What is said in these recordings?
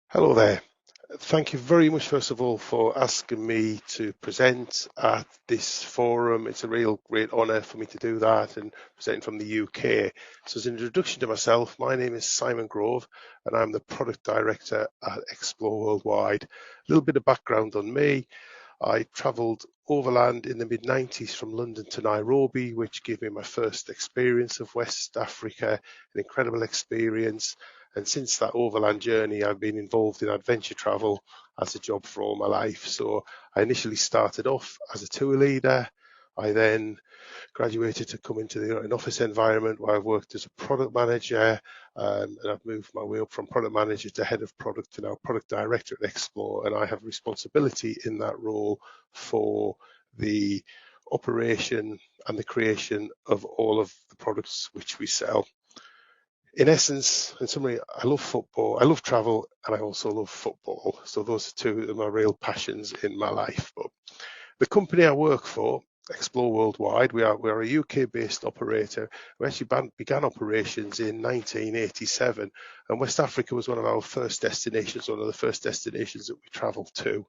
Hello there. Thank you very much, first of all, for asking me to present at this forum. It's a real great honour for me to do that and presenting from the UK. So, as an introduction to myself, my name is Simon Grove and I'm the Product Director at Explore Worldwide. A little bit of background on me. I travelled overland in the mid-90s from London to Nairobi, which gave me my first experience of West Africa, an incredible experience. And since that overland journey, I've been involved in adventure travel as a job for all my life. So I initially started off as a tour leader. I then graduated to come into an office environment where I've worked as a product manager, and I've moved my way up from product manager to head of product to now product director at Explore, and I have responsibility in that role for the operation and the creation of all of the products which we sell. In essence, in summary, I love football, I love travel, and I also love football. So those are two of my real passions in my life. But the company I work for, Explore Worldwide, we're a UK-based operator. We actually began operations in 1987, and West Africa was one of our first destinations, one of the first destinations that we travelled to.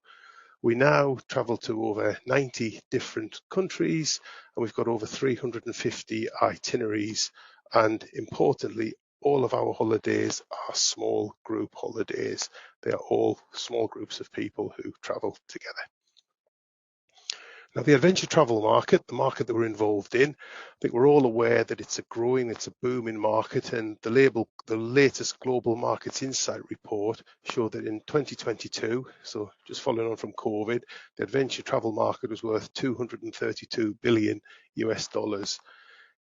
We now travel to over 90 different countries, and we've got over 350 itineraries. And importantly, all of our holidays are small group holidays. They are all small groups of people who travel together. Now, the adventure travel market, the market that we're involved in, I think we're all aware that it's a booming market, and the latest Global Markets Insight report showed that in 2022, so just following on from COVID, the adventure travel market was worth 232 billion US dollars.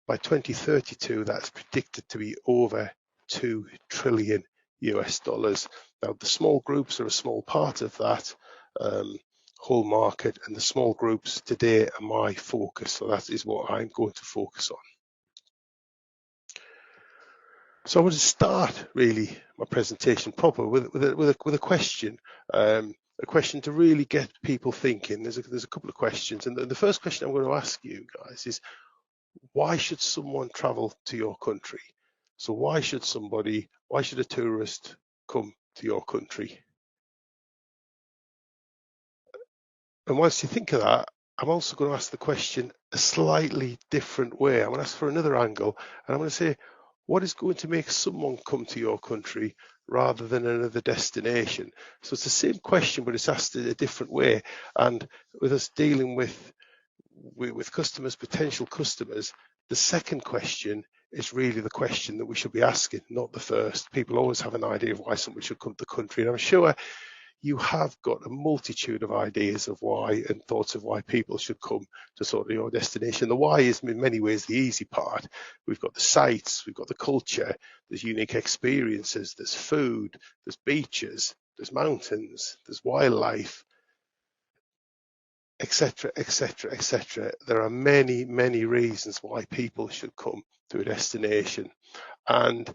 By 2032, that's predicted to be over 2 trillion US dollars. Now, the small groups are a small part of that whole market, and the small groups today are my focus. So that is what I'm going to focus on. So I want to start really my presentation proper with a question. A question to really get people thinking. There's a couple of questions, and the first question I'm going to ask you guys is, why should someone travel to your country? So why should a tourist come to your country? And once you think of that, I'm also going to ask the question a slightly different way. I'm going to ask for another angle, and I'm going to say, what is going to make someone come to your country rather than another destination? So it's the same question, but it's asked in a different way. And with us dealing with customers, potential customers, the second question is really the question that we should be asking, not the first. People always have an idea of why someone should come to the country, and I'm sure you have got a multitude of ideas of why and thoughts of why people should come to sort of your destination. The why is in many ways the easy part. We've got the sites, we've got the culture, there's unique experiences, there's food, there's beaches, there's mountains, there's wildlife, etc., etc., etc. There are many, many reasons why people should come to a destination. And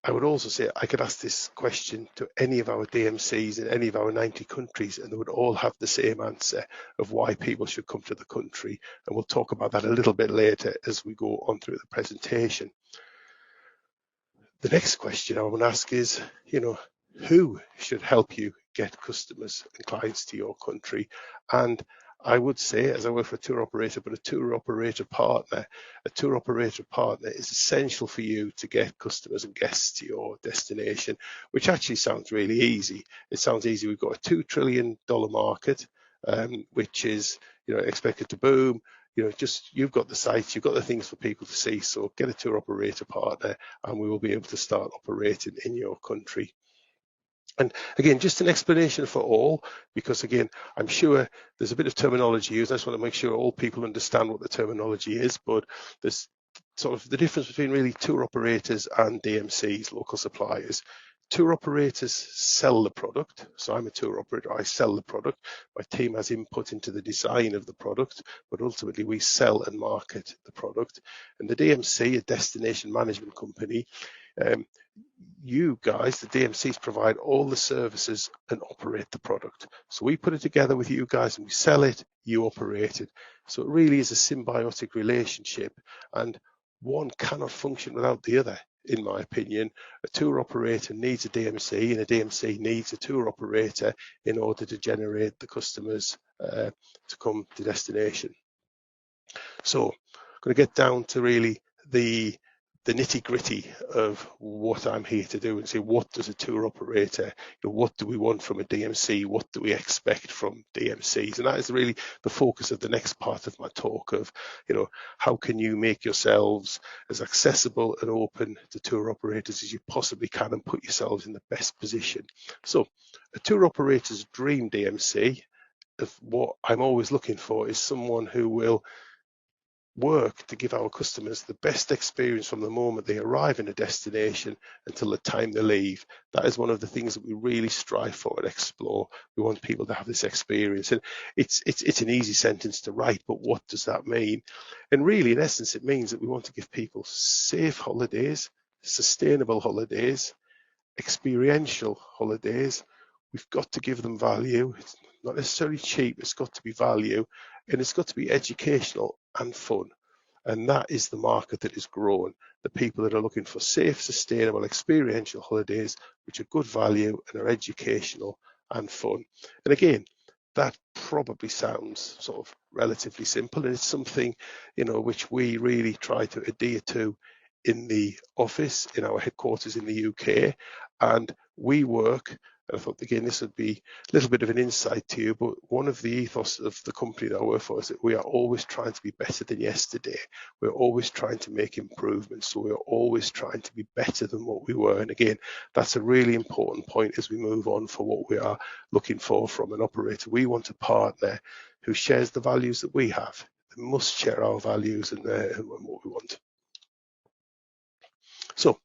I would also say I could ask this question to any of our DMCs in any of our 90 countries, and they would all have the same answer of why people should come to the country. And we'll talk about that a little bit later as we go on through the presentation. The next question I want to ask is, who should help you get customers and clients to your country? And I would say, as I work for a tour operator, but a tour operator partner is essential for you to get customers and guests to your destination, which actually sounds really easy. It sounds easy. We've got a $2 trillion market, which is, expected to boom. You've got the sites, you've got the things for people to see. So get a tour operator partner, and we will be able to start operating in your country. And again, just an explanation for all, because again, I'm sure there's a bit of terminology used. I just want to make sure all people understand what the terminology is, but there's sort of the difference between really tour operators and DMCs, local suppliers. Tour operators sell the product. So I'm a tour operator, I sell the product. My team has input into the design of the product, but ultimately we sell and market the product. And the DMC, a destination management company, you guys, the DMCs, provide all the services and operate the product. So we put it together with you guys and we sell it, you operate it. So it really is a symbiotic relationship, and one cannot function without the other. in my opinion. A tour operator needs a DMC, and a DMC needs a tour operator in order to generate the customers to come to destination. So I'm going to get down to really the nitty gritty of what I'm here to do and say, what does a tour operator, what do we want from a DMC? What do we expect from DMCs? And that is really the focus of the next part of my talk of, how can you make yourselves as accessible and open to tour operators as you possibly can and put yourselves in the best position. So a tour operator's dream DMC, of what I'm always looking for, is someone who will work to give our customers the best experience from the moment they arrive in a destination until the time they leave. That is one of the things that we really strive for and explore. We want people to have this experience, and it's an easy sentence to write, but what does that mean? And really, in essence, it means that we want to give people safe holidays, sustainable holidays, experiential holidays. We've got to give them value. It's not necessarily cheap, it's got to be value, and it's got to be educational and fun. And that is the market that is growing. The people that are looking for safe, sustainable, experiential holidays, which are good value and are educational and fun. And again, that probably sounds sort of relatively simple, and it's something, which we really try to adhere to in the office, in our headquarters in the UK. And we work, and I thought, again, this would be a little bit of an insight to you, but one of the ethos of the company that I work for is that we are always trying to be better than yesterday. We're always trying to make improvements. So we're always trying to be better than what we were. And again, that's a really important point as we move on for what we are looking for from an operator. We want a partner who shares the values that we have. They must share our values and what we want. So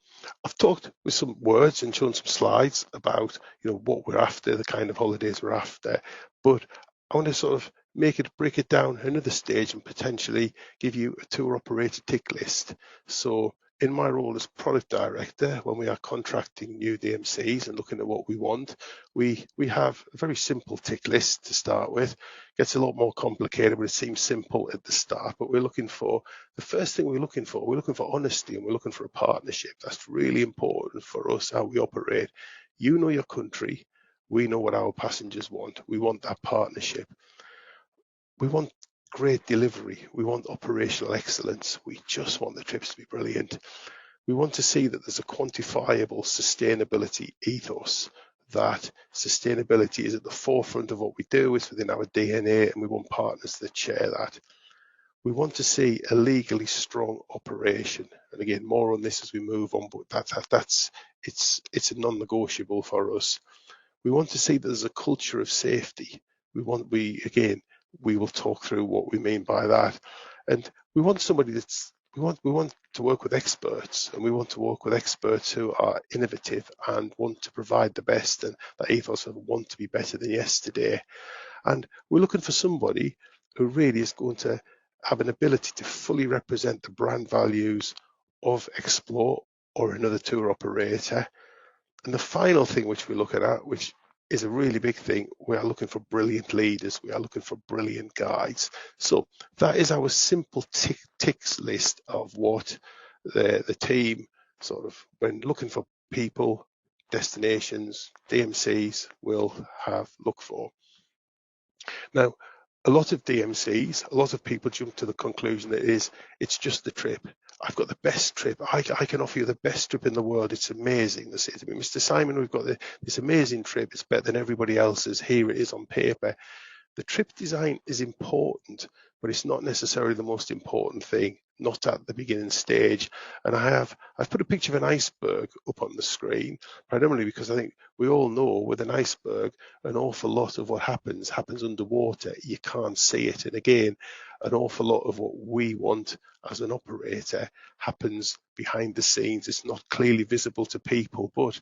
I've talked with some words and shown some slides about, what we're after, the kind of holidays we're after, but I want to sort of break it down another stage and potentially give you a tour operator tick list. So in my role as product director, when we are contracting new DMCs and looking at what we want, we have a very simple tick list to start with. It gets a lot more complicated, but it seems simple at the start. But the first thing we're looking for honesty, and we're looking for a partnership. That's really important for us, how we operate. You know your country, we know what our passengers want. We want that partnership. We want great delivery. We want operational excellence. We just want the trips to be brilliant. We want to see that there's a quantifiable sustainability ethos, that sustainability is at the forefront of what we do, it's within our DNA, and we want partners that share that. We want to see a legally strong operation. And again, more on this as we move on, but it's a non-negotiable for us. We want to see that there's a culture of safety. We will talk through what we mean by that. And we want somebody we want to work with experts, and we want to work with experts who are innovative and want to provide the best, and that ethos of want to be better than yesterday. And we're looking for somebody who really is going to have an ability to fully represent the brand values of Explore or another tour operator. And the final thing which we're looking at, which is a really big thing, we are looking for brilliant leaders. We are looking for brilliant guides. So that is our simple ticks list of what the team sort of, when looking for people, destinations, DMCs, will look for. Now, a lot of DMCs, a lot of people jump to the conclusion that it's just the trip. I've got the best trip. I can offer you the best trip in the world. It's amazing. They say to me, Mr. Simon, we've got this amazing trip. It's better than everybody else's. Here it is on paper. The trip design is important, but it's not necessarily the most important thing, not at the beginning stage. And I've put a picture of an iceberg up on the screen, primarily because I think we all know with an iceberg, an awful lot of what happens underwater. You can't see it. And again, an awful lot of what we want as an operator happens behind the scenes. It's not clearly visible to people, but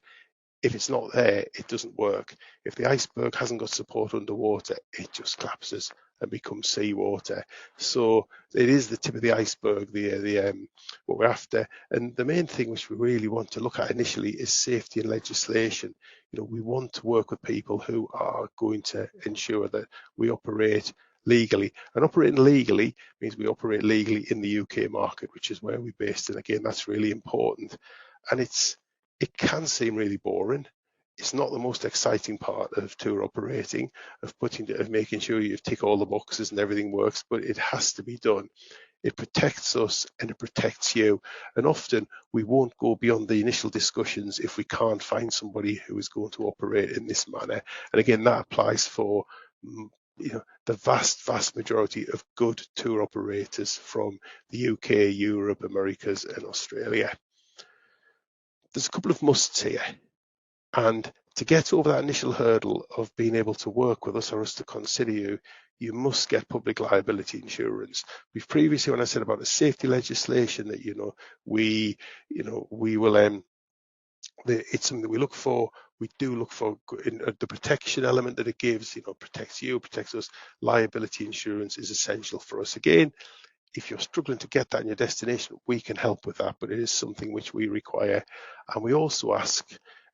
if it's not there, it doesn't work. If the iceberg hasn't got support underwater, it just collapses and becomes seawater. So it is the tip of the iceberg, what we're after. And the main thing which we really want to look at initially is safety and legislation. We want to work with people who are going to ensure that we operate legally. And operating legally means we operate legally in the UK market, which is where we're based. And again, that's really important. and it can seem really boring. It's not the most exciting part of tour operating, of making sure you tick all the boxes and everything works, but it has to be done. It protects us and it protects you. And often we won't go beyond the initial discussions if we can't find somebody who is going to operate in this manner. And again, that applies for the vast majority of good tour operators from the UK, Europe, Americas, and Australia. There's a couple of musts here. And to get over that initial hurdle of being able to work with us or us to consider you, you must get public liability insurance. We've previously, when I said about the safety legislation, that we will it's something that we look for. We do look for the protection element that it gives. Protects you, protects us. Liability insurance is essential for us. Again, if you're struggling to get that in your destination, we can help with that, but it is something which we require. And we also ask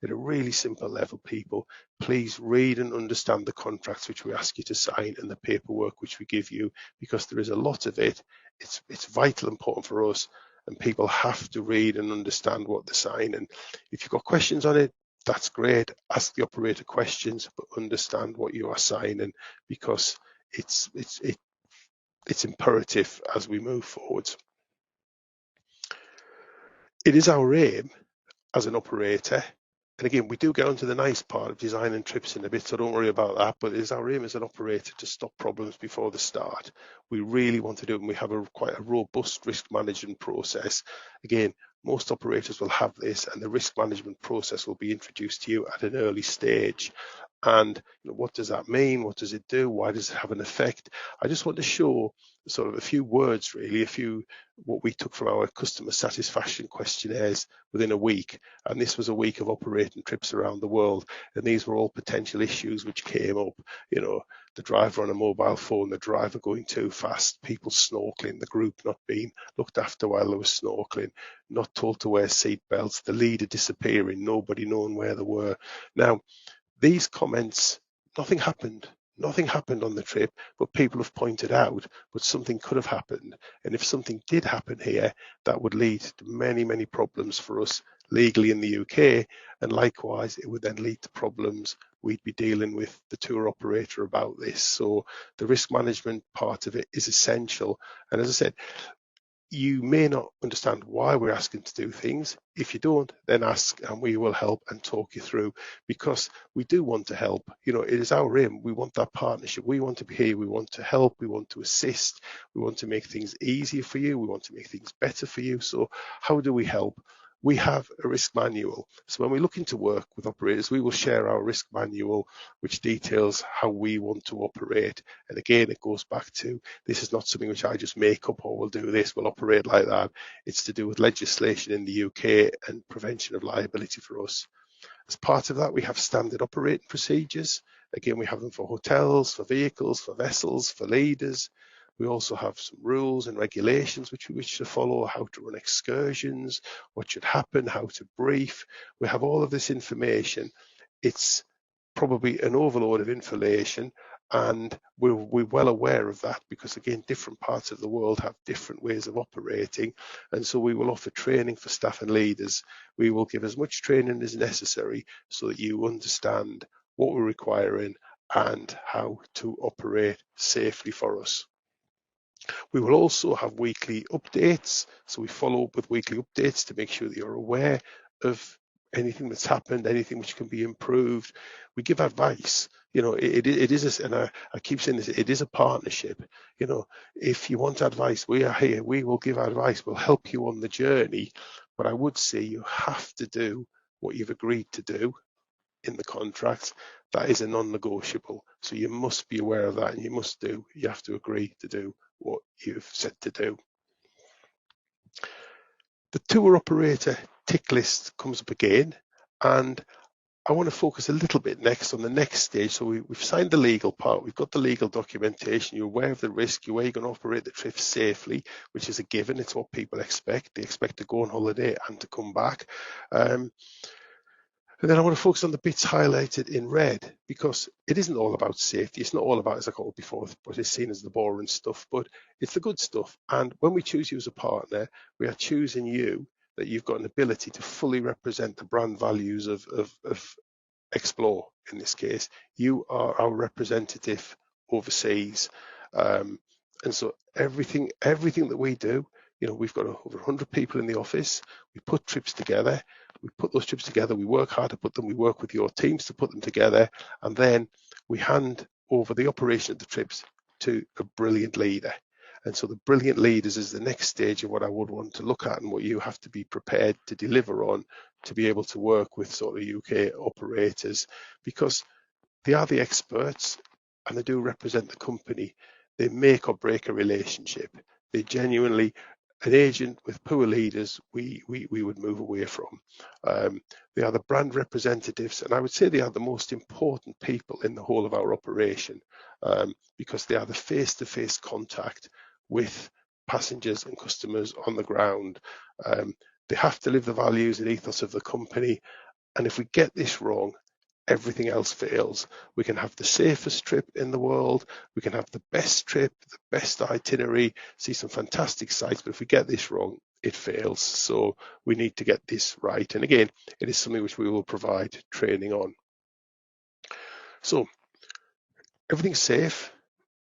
at a really simple level, people, please read and understand the contracts which we ask you to sign and the paperwork which we give you, because there is a lot of it. It's vital important for us, and people have to read and understand what they sign. And if you've got questions on it, that's great. Ask the operator questions, but understand what you are signing, because it's imperative as we move forward. It is our aim as an operator, and again, we do get onto the nice part of designing trips in a bit, so don't worry about that, but it is our aim as an operator to stop problems before they start. We really want to do it, and we have quite a robust risk management process. Again, most operators will have this, and the risk management process will be introduced to you at an early stage. And what does that mean? What does it do? Why does it have an effect? I just want to show sort of a few words, really, what we took from our customer satisfaction questionnaires within a week. And this was a week of operating trips around the world, and these were all potential issues which came up. The driver on a mobile phone, the driver going too fast, people snorkeling, the group not being looked after while they were snorkeling, not told to wear seat belts, the leader disappearing, nobody knowing where they were. Now, these comments, nothing happened on the trip, but people have pointed out, but something could have happened. And if something did happen here, that would lead to many problems for us legally in the UK. And likewise, it would then lead to problems we'd be dealing with the tour operator about this. So the risk management part of it is essential. And as I said, you may not understand why we're asking to do things. If you don't, then ask and we will help and talk you through, because we do want to help. It is our aim. We want that partnership. We want to be here. We want to help. We want to assist. We want to make things easier for you. We want to make things better for you. So how do we help? We have a risk manual. So when we look into work with operators, we will share our risk manual, which details how we want to operate. And again, it goes back to, this is not something which I just make up, or we'll do this, we'll operate like that. It's to do with legislation in the UK and prevention of liability for us. As part of that, we have standard operating procedures. Again, we have them for hotels, for vehicles, for vessels, for leaders. We also have some rules and regulations which we wish to follow, how to run excursions, what should happen, how to brief. We have all of this information. It's probably an overload of information, and we're well aware of that, because again, different parts of the world have different ways of operating, and so we will offer training for staff and leaders. We will give as much training as necessary so that you understand what we're requiring and how to operate safely for us. We will also have weekly updates, so we follow up with weekly updates to make sure that you're aware of anything that's happened, anything which can be improved. We give advice. It is, and I keep saying this, it is a partnership. If you want advice, we are here. We will give advice. We'll help you on the journey. But I would say you have to do what you've agreed to do in the contract. That is a non-negotiable. So you must be aware of that, and you have to agree to do what you've said to do. The tour operator tick list comes up again, and I want to focus a little bit next on the next stage. So we've signed the legal part, we've got the legal documentation, you're aware of the risk, you're aware you're going to operate the trip safely, which is a given. It's what people expect. They expect to go on holiday and to come back. And then I want to focus on the bits highlighted in red, because it isn't all about safety. It's not all about, as I called before, what is seen as the boring stuff, but it's the good stuff. And when we choose you as a partner, we are choosing you that you've got an ability to fully represent the brand values of Explore. In this case, you are our representative overseas, and so everything that we do, we've got over 100 people in the office. We put trips together. We put those trips together. We work hard to put them. We work with your teams to put them together, and then we hand over the operation of the trips to a brilliant leader. And so the brilliant leaders is the next stage of what I would want to look at, and what you have to be prepared to deliver on to be able to work with sort of UK operators, because they are the experts and they do represent the company. They make or break a relationship. They genuinely, an agent with poor leaders, we would move away from. They are the brand representatives, and I would say they are the most important people in the whole of our operation, because they are the face-to-face contact with passengers and customers on the ground. They have to live the values and ethos of the company, and if we get this wrong, everything else fails. We can have the safest trip in the world, we can have the best trip, the best itinerary, see some fantastic sights, but if we get this wrong, it fails. So we need to get this right. And again, it is something which we will provide training on. So everything's safe.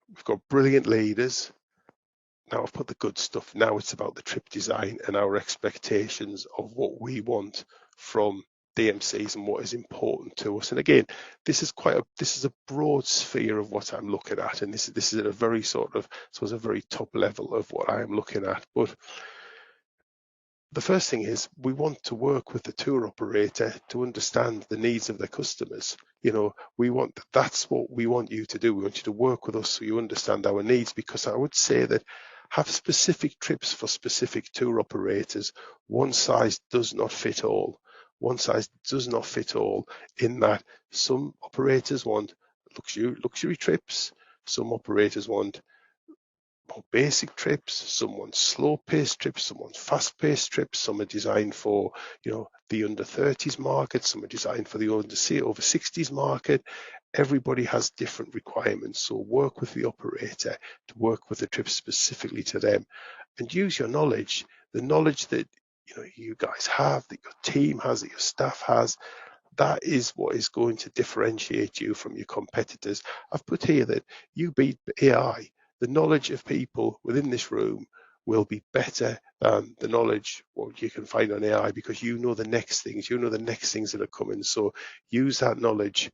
We've got brilliant leaders. Now I've put the good stuff. Now it's about the trip design and our expectations of what we want from DMCs and what is important to us. And again, this is a broad sphere of what I'm looking at, and this is at a very sort of, so it's a very top level of what I'm looking at. But the first thing is we want to work with the tour operator to understand the needs of their customers. That's what we want you to do. We want you to work with us so you understand our needs, because I would say that have specific trips for specific tour operators. One size does not fit all. One size does not fit all, in that some operators want luxury trips, some operators want more basic trips, some want slow-paced trips, some want fast-paced trips, some are designed for the under 30s market, some are designed for the over 60s market. Everybody has different requirements, so work with the operator to work with the trips specifically to them, and use your knowledge, the knowledge that you guys have, that your team has, that your staff has. That is what is going to differentiate you from your competitors. I've put here that you beat AI. The knowledge of people within this room will be better than the knowledge what you can find on AI, because you know the next things that are coming. So use that knowledge.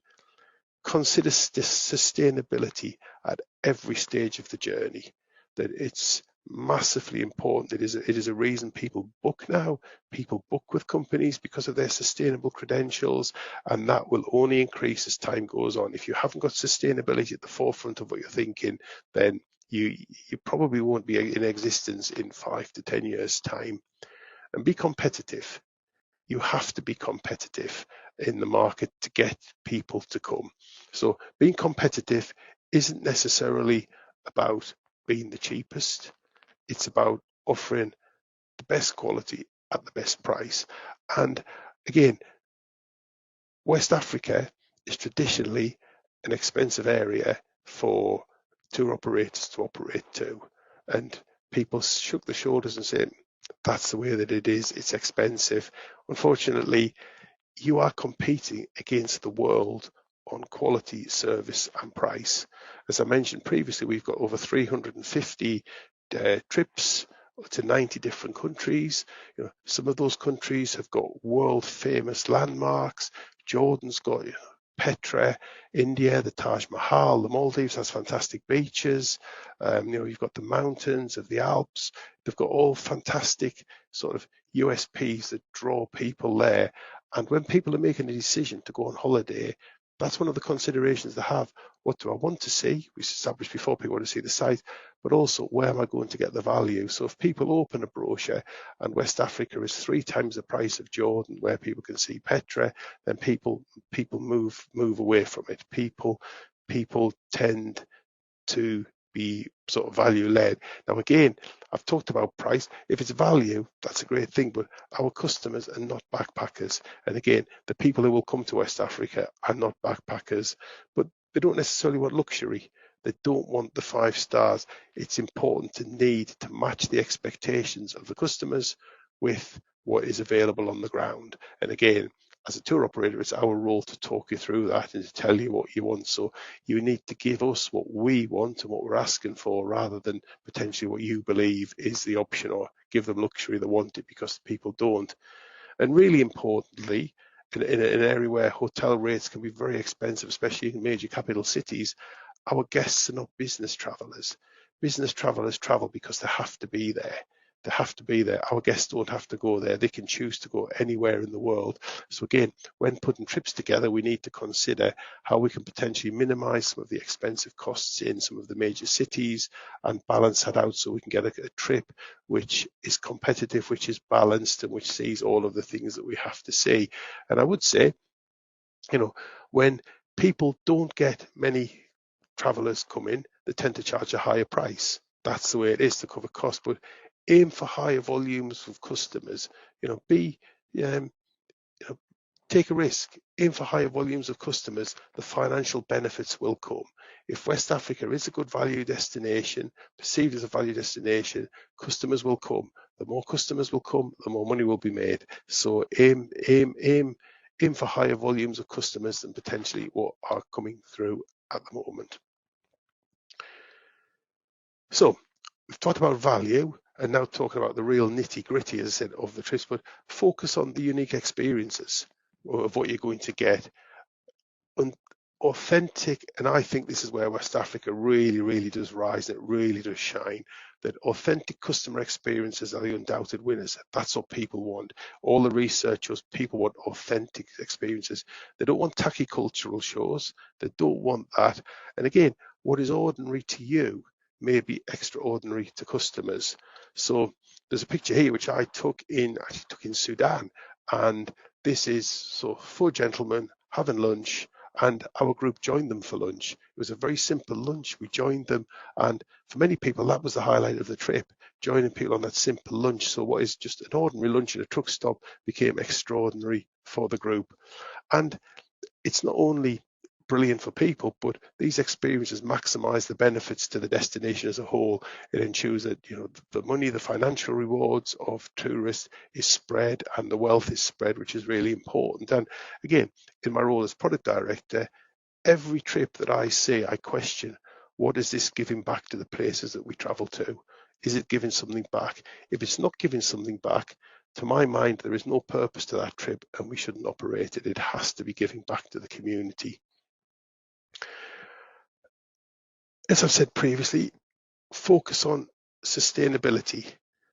Consider sustainability at every stage of the journey, that it's massively important. It is a reason people book now. People book with companies because of their sustainable credentials, and that will only increase as time goes on. If you haven't got sustainability at the forefront of what you're thinking, then you probably won't be in existence in 5 to 10 years' time. And be competitive. You have to be competitive in the market to get people to come. So being competitive isn't necessarily about being the cheapest. It's about offering the best quality at the best price. And again, West Africa is traditionally an expensive area for tour operators to operate to. And people shook their shoulders and said, that's the way that it is. It's expensive. Unfortunately, you are competing against the world on quality, service and price. As I mentioned previously, we've got over 350 trips to 90 different countries. Some of those countries have got world famous landmarks. Jordan's got Petra, India, the Taj Mahal, the Maldives has fantastic beaches. You've got the mountains of the Alps. They've got all fantastic sort of USPs that draw people there. And when people are making a decision to go on holiday, that's one of the considerations they have. What do I want to see? We established before, people want to see the site, but also where am I going to get the value? So if people open a brochure and West Africa is 3 times the price of Jordan, where people can see Petra, then people move away from it. People tend to be sort of value led. Now again, I've talked about price. If it's value, that's a great thing, but our customers are not backpackers. And again, the people who will come to West Africa are not backpackers, but they don't necessarily want luxury. They don't want the 5 stars. It's important to need to match the expectations of the customers with what is available on the ground. And again, as a tour operator, it's our role to talk you through that and to tell you what you want. So you need to give us what we want and what we're asking for, rather than potentially what you believe is the option, or give them luxury they want it because people don't. And really importantly, in an area where hotel rates can be very expensive, especially in major capital cities, our guests are not business travellers. Business travellers travel because they have to be there. They have to be there. Our guests don't have to go there. They can choose to go anywhere in the world. So again, when putting trips together, we need to consider how we can potentially minimise some of the expensive costs in some of the major cities and balance that out, so we can get a trip which is competitive, which is balanced, and which sees all of the things that we have to see. And I would say, when people don't get many travellers come in, they tend to charge a higher price. That's the way it is to cover costs. But aim for higher volumes of customers. Be take a risk, aim for higher volumes of customers, the financial benefits will come. If West Africa is a good value destination, perceived as a value destination, customers will come. The more customers will come, the more money will be made. So aim for higher volumes of customers than potentially what are coming through at the moment. So we've talked about value, and now talking about the real nitty gritty, as I said, of the trips, but focus on the unique experiences of what you're going to get. Authentic, and I think this is where West Africa really does rise, and it really does shine, that authentic customer experiences are the undoubted winners. That's what people want. All the research shows people want authentic experiences. They don't want tacky cultural shows. They don't want that. And again, what is ordinary to you may be extraordinary to customers. So there's a picture here which I took in Sudan, and this is 4 gentlemen having lunch, and our group joined them for lunch. It was a very simple lunch. We joined them, and for many people that was the highlight of the trip, joining people on that simple lunch. So what is just an ordinary lunch at a truck stop became extraordinary for the group. And it's not only brilliant for people, but these experiences maximize the benefits to the destination as a whole. It ensures that the money, the financial rewards of tourists is spread, and the wealth is spread, which is really important. And again, in my role as product director, every trip that I see, I question, what is this giving back to the places that we travel to? Is it giving something back? If it's not giving something back, to my mind, there is no purpose to that trip, and we shouldn't operate it. It has to be giving back to the community. As I've said previously, focus on sustainability.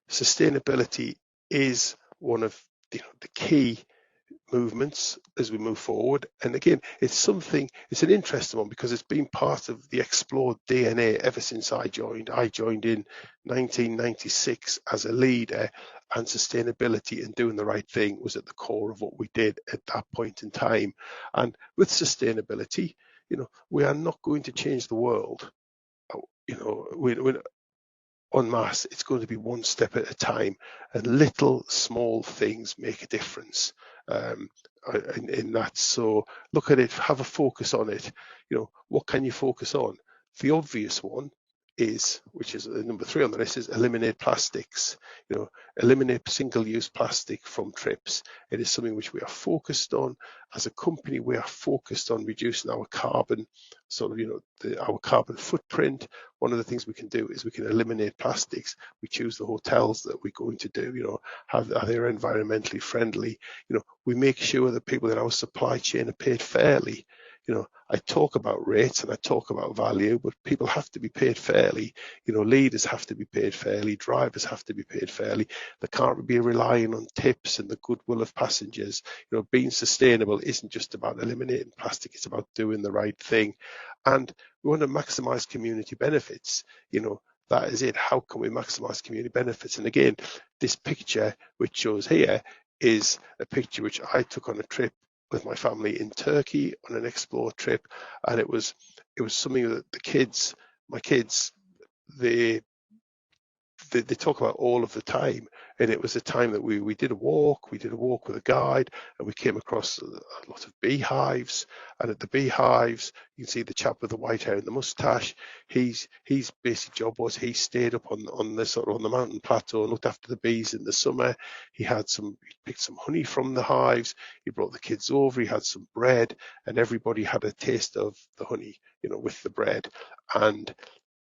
Sustainability is one of the key movements as we move forward. And again, it's an interesting one, because it's been part of the Explored DNA ever since I joined. I joined in 1996 as a leader, and sustainability and doing the right thing was at the core of what we did at that point in time. And with sustainability, we are not going to change the world. We're en masse. It's going to be one step at a time, and little small things make a difference in that. So look at it, have a focus on it. What can you focus on? The obvious one is, which is number 3 on the list, is eliminate plastics. Eliminate single-use plastic from trips. It is something which we are focused on as a company. We are focused on reducing our carbon, our carbon footprint. One of the things we can do is we can eliminate plastics. We choose the hotels that we're going to do. Are they environmentally friendly? We make sure that people in our supply chain are paid fairly. I talk about rates and I talk about value, but people have to be paid fairly. Leaders have to be paid fairly. Drivers have to be paid fairly. They can't be relying on tips and the goodwill of passengers. Being sustainable isn't just about eliminating plastic. It's about doing the right thing. And we want to maximize community benefits. That is it. How can we maximize community benefits? And again, this picture which shows here is a picture which I took on a trip with my family in Turkey on an Explore trip, and it was something that my kids, they they talk about all of the time. And it was a time that we did a walk with a guide, and we came across a lot of beehives. And at the beehives, you can see the chap with the white hair and the mustache. His basic job was he stayed up on the sort of on the mountain plateau and looked after the bees in the summer. He picked some honey from the hives. He brought the kids over. He had some bread, and everybody had a taste of the honey, with the bread. And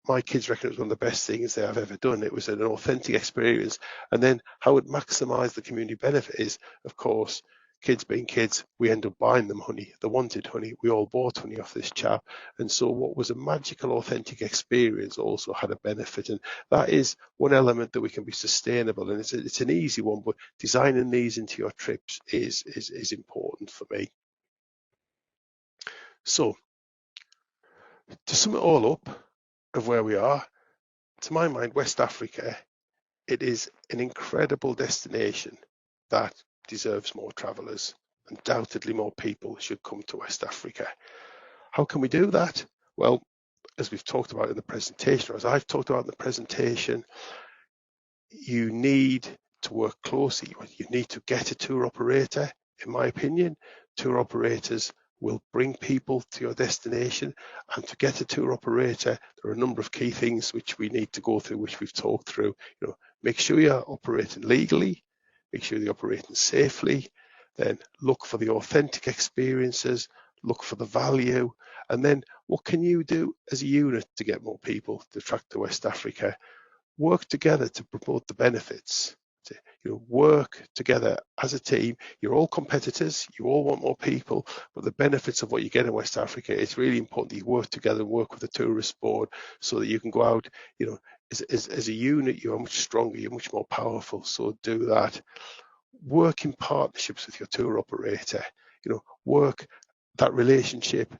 my kids reckon it was one of the best things they have ever done. It was an authentic experience. And then how it maximised the community benefit is, of course, kids being kids, we end up buying them honey. They wanted honey. We all bought honey off this chap. And so what was a magical, authentic experience also had a benefit. And that is one element that we can be sustainable. And it's an easy one, but designing these into your trips is important for me. So to sum it all up of where we are, to my mind, West Africa, it is an incredible destination that deserves more travellers. Undoubtedly more people should come to West Africa. How can we do that? Well, as we've talked about in the presentation, or as I've talked about in the presentation, you need to work closely. You need to get a tour operator, in my opinion. Tour operators will bring people to your destination, and to get a tour operator, there are a number of key things which we need to go through, which we've talked through. Make sure you're operating legally, make sure you're operating safely, then look for the authentic experiences, look for the value, and then what can you do as a unit to get more people to attract to West Africa? Work together to promote the benefits. Work together as a team. You're all competitors, you all want more people, but the benefits of what you get in West Africa, it's really important that you work together and work with the tourist board so that you can go out, as a unit, you are much stronger, you're much more powerful. So do that. Work in partnerships with your tour operator. Work that relationship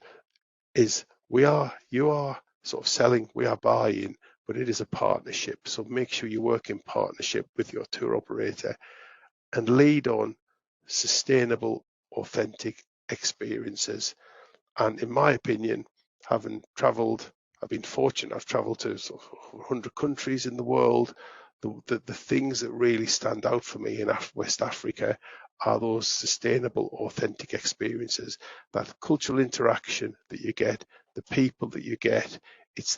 is you are sort of selling, we are buying, but it is a partnership. So make sure you work in partnership with your tour operator and lead on sustainable, authentic experiences. And in my opinion, having travelled, I've been fortunate, I've travelled to sort of 100 countries in the world. The things that really stand out for me in West Africa are those sustainable, authentic experiences, that cultural interaction that you get, the people that you get. It's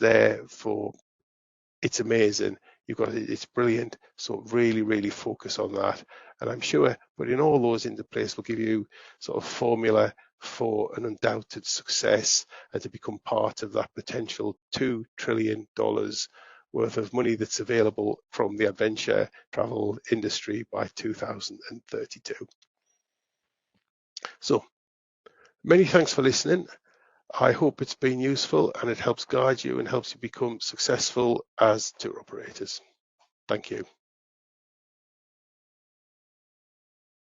amazing. It's brilliant. So really, really focus on that. And I'm sure putting all those into place will give you sort of formula for an undoubted success and to become part of that potential $2 trillion worth of money that's available from the adventure travel industry by 2032. So many thanks for listening. I hope it's been useful and it helps guide you and helps you become successful as tour operators. Thank you.